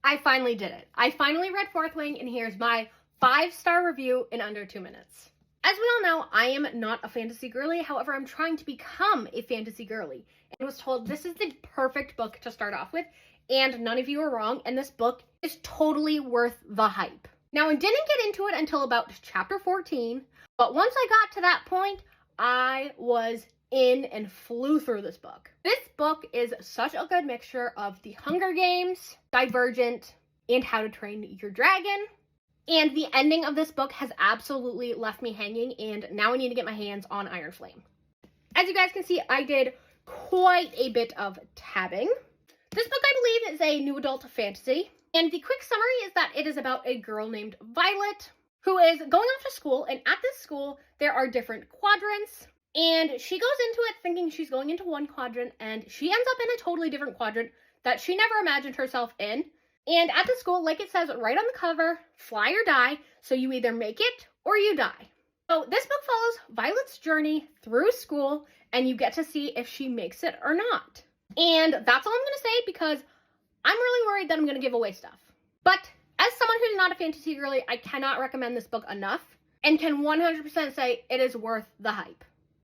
I finally did it. I finally read Fourth Wing, and here's my 5-star review in under 2 minutes. As we all know, I am not a fantasy girly. However, I'm trying to become a fantasy girly, and was told this is the perfect book to start off with, and none of you are wrong, and this book is totally worth the hype. Now, I didn't get into it until about chapter 14, but once I got to that point, I was in and flew through this book. This book is such a good mixture of The Hunger Games, Divergent, and How to Train Your Dragon. And the ending of this book has absolutely left me hanging, and now I need to get my hands on Iron Flame. As you guys can see, I did quite a bit of tabbing. This book, I believe, is a new adult fantasy. And the quick summary is that it is about a girl named Violet who is going off to school, and at this school, there are different quadrants. And she goes into it thinking she's going into one quadrant, and she ends up in a totally different quadrant that she never imagined herself in. And at the school, like it says right on the cover, fly or die, so you either make it or you die. So this book follows Violet's journey through school, and you get to see if she makes it or not. And that's all I'm going to say, because I'm really worried that I'm going to give away stuff. But as someone who's not a fantasy girly, I cannot recommend this book enough, and can 100% say it is worth the hype.